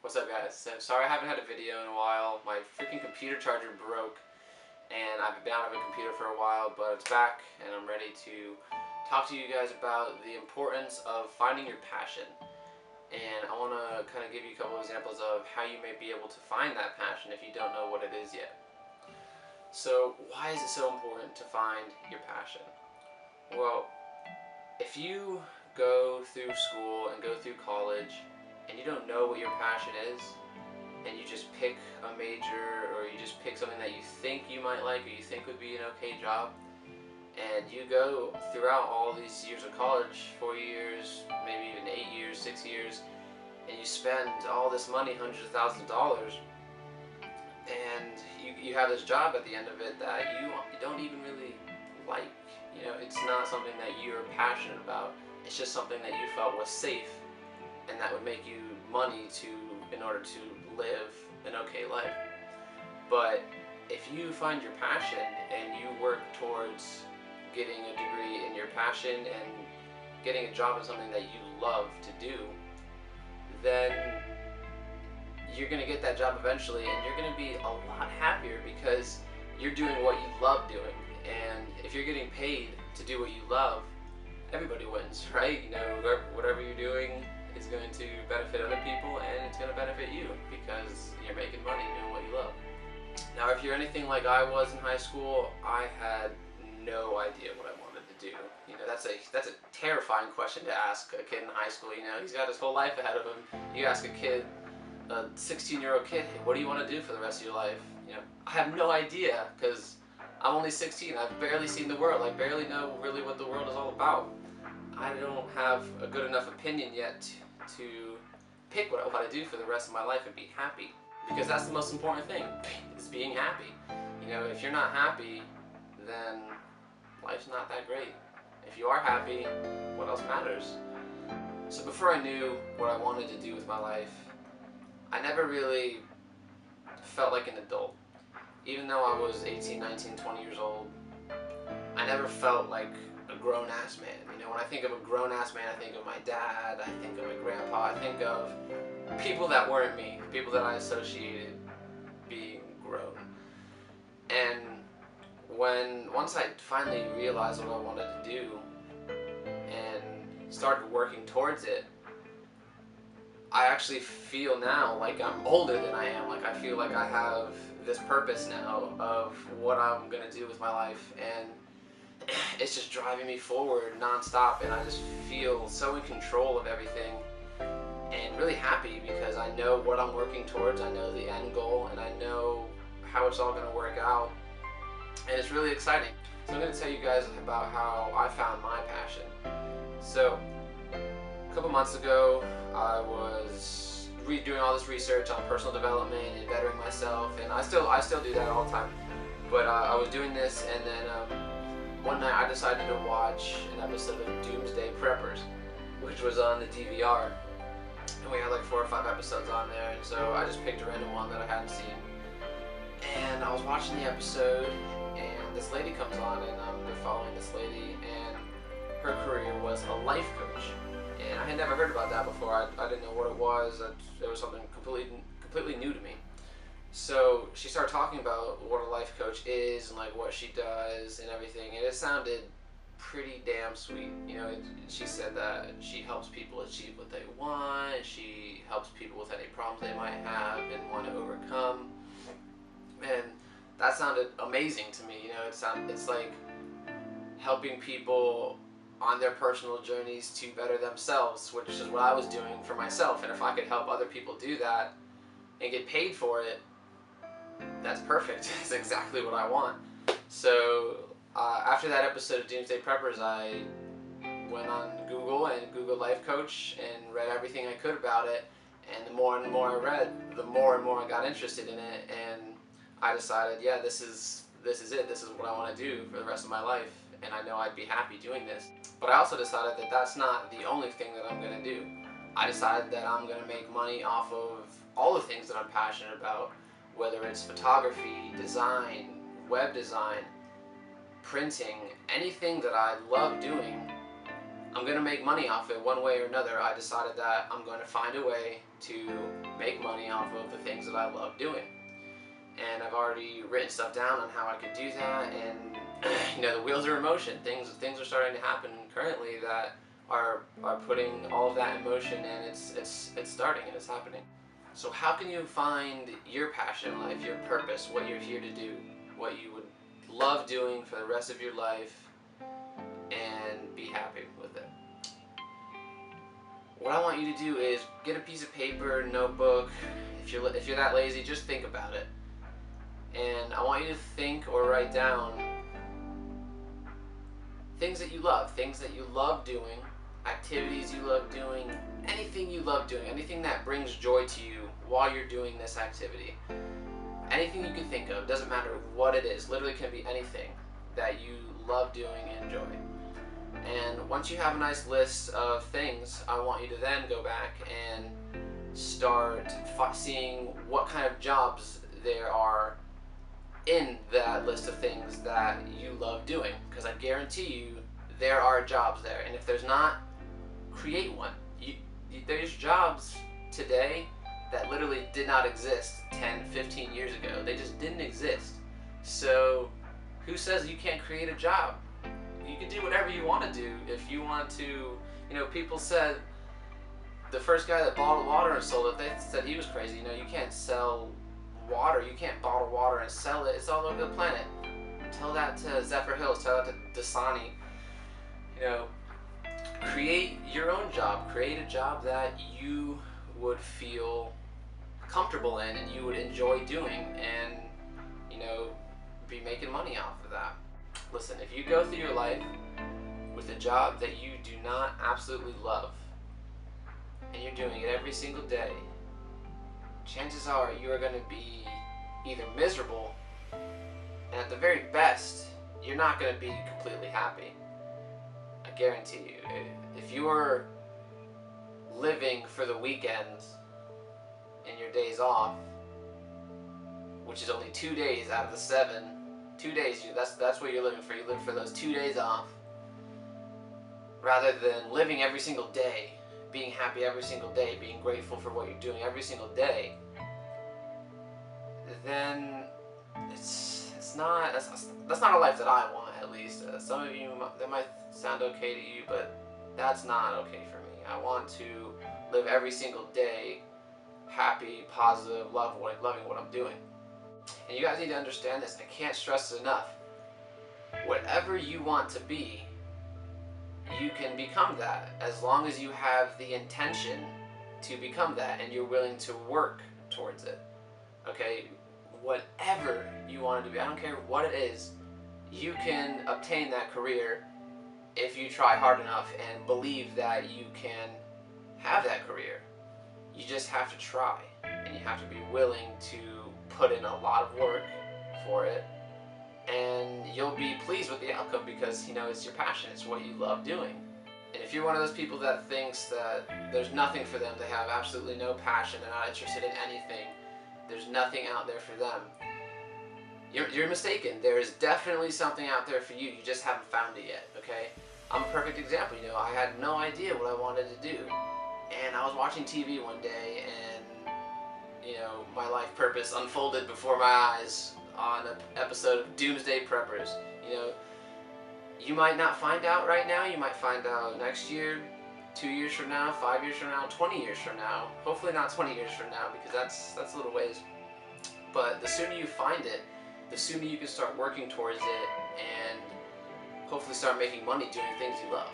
What's up, guys? So sorry I haven't had a video in a while. My freaking computer charger broke and I've been out of a computer for a while, but it's back and I'm ready to talk to you guys about the importance of finding your passion. And I want to kind of give you a couple of examples of how you may be able to find that passion if you don't know what it is yet. So why is it so important to find your passion? Well, if you go through school and go through college and you don't know what your passion is, and you just pick a major or you just pick something that you think you might like or you think would be an okay job, and you go throughout all these years of college, 4 years, maybe even 8 years, 6 years, and you spend all this money, hundreds of thousands of dollars, and you have this job at the end of it that you don't even really like. You know, it's not something that you're passionate about. It's just something that you felt was safe and that would make you money in order to live an okay life. But if you find your passion and you work towards getting a degree in your passion and getting a job in something that you love to do, then you're going to get that job eventually and you're going to be a lot happier because you're doing what you love doing. And if you're getting paid to do what you love, everybody wins, right? You know, whatever you're doing is going to benefit other people and it's going to benefit you because you're making money doing what you love. Now, if you're anything like I was in high school, I had no idea what I wanted to do. You know, that's a terrifying question to ask a kid in high school. You know, he's got his whole life ahead of him. You ask a kid, a 16-year-old kid, hey, what do you want to do for the rest of your life? You know, I have no idea because I'm only 16. I've barely seen the world. I barely know really what the world is all about. I don't have a good enough opinion yet to pick what I want to do for the rest of my life and be happy. Because that's the most important thing, is being happy. You know, if you're not happy, then life's not that great. If you are happy, what else matters? So before I knew what I wanted to do with my life, I never really felt like an adult. Even though I was 18, 19, 20 years old, I never felt like a grown-ass man. You know, when I think of a grown-ass man, I think of my dad, I think of my grandpa, I think of people that weren't me, people that I associated being grown. And once I finally realized what I wanted to do and started working towards it, I actually feel now like I'm older than I am. Like I feel like I have this purpose now of what I'm gonna do with my life, and it's just driving me forward non-stop, and I just feel so in control of everything and really happy because I know what I'm working towards, I know the end goal, and I know how it's all gonna work out, and it's really exciting. So I'm gonna tell you guys about how I found my passion. So a couple months ago, I was doing all this research on personal development and bettering myself, and I still do that all the time. But I was doing this, and then one night I decided to watch an episode of Doomsday Preppers, which was on the DVR, and we had like 4 or 5 episodes on there, and so I just picked a random one that I hadn't seen. And I was watching the episode, and this lady comes on, and they're following this lady, and her career was a life coach. And I had never heard about that before. I didn't know what it was. It was something completely new to me. So she started talking about what a life coach is and like what she does and everything, and it sounded pretty damn sweet. You know, she said that she helps people achieve what they want. She helps people with any problems they might have and want to overcome. And that sounded amazing to me. You know, it's like helping people on their personal journeys to better themselves, which is what I was doing for myself. And if I could help other people do that and get paid for it, that's perfect. That's exactly what I want. So after that episode of Doomsday Preppers, I went on Google and Googled life coach and read everything I could about it. And the more and more I read, the more and more I got interested in it. And I decided, yeah, this is it. This is what I want to do for the rest of my life. And I know I'd be happy doing this. But I also decided that that's not the only thing that I'm going to do. I decided that I'm going to make money off of all the things that I'm passionate about, whether it's photography, design, web design, printing, anything that I love doing, I'm going to make money off it one way or another. I decided that I'm going to find a way to make money off of the things that I love doing. And I've already written stuff down on how I could do that, and the wheels are in motion. Things are starting to happen currently that are putting all of that in motion, and it's starting and it's happening. So how can you find your passion in life, your purpose, what you're here to do, what you would love doing for the rest of your life, and be happy with it? What I want you to do is get a piece of paper, notebook. If you're that lazy, just think about it. And I want you to think or write down things that you love doing, activities you love doing, anything you love doing, anything that brings joy to you while you're doing this activity. Anything you can think of, doesn't matter what it is, literally can be anything that you love doing and enjoy. And once you have a nice list of things, I want you to then go back and start seeing what kind of jobs there are in that list of things that you love doing, because I guarantee you there are jobs there, and if there's not, create one. There's jobs today that literally did not exist 10, 15 years ago. They just didn't exist. So who says you can't create a job? You can do whatever you want to do. If you want to, people said the first guy that bottled water and sold it, they said he was crazy. You can't sell water, you can't bottle water and sell it. It's all over the planet. Tell that to Zephyr Hills, tell that to Dasani. Create your own job. Create a job that you would feel comfortable in and you would enjoy doing, and be making money off of that. Listen, if you go through your life with a job that you do not absolutely love, and you're doing it every single day, chances are you are going to be either miserable, and at the very best, you're not going to be completely happy. I guarantee you. If you are living for the weekends and your days off, which is only 2 days out of the 7, 2 days, that's what you're living for. You live for those 2 days off, rather than living every single day, being happy every single day, being grateful for what you're doing every single day, then that's not a life that I want, at least. Some of you, that might sound okay to you, but that's not okay for me. I want to live every single day happy, positive, loving what I'm doing. And you guys need to understand this. I can't stress it enough. Whatever you want to be, you can become that, as long as you have the intention to become that and you're willing to work towards it. Okay? Whatever you want to do, I don't care what it is, you can obtain that career if you try hard enough and believe that you can have that career. You just have to try, and you have to be willing to put in a lot of work for it, and you'll be pleased with the outcome, because it's your passion, it's what you love doing. And if you're one of those people that thinks that there's nothing for them, they have absolutely no passion, they're not interested in anything, there's nothing out there for them, you're mistaken. There is definitely something out there for you. You just haven't found it yet, okay? I'm a perfect example. I had no idea what I wanted to do, and I was watching TV one day, and my life purpose unfolded before my eyes on an episode of Doomsday Preppers. You might not find out right now. You might find out next year, 2 years from now, 5 years from now, 20 years from now. Hopefully not 20 years from now, because that's a little ways. But the sooner you find it, the sooner you can start working towards it and hopefully start making money doing things you love.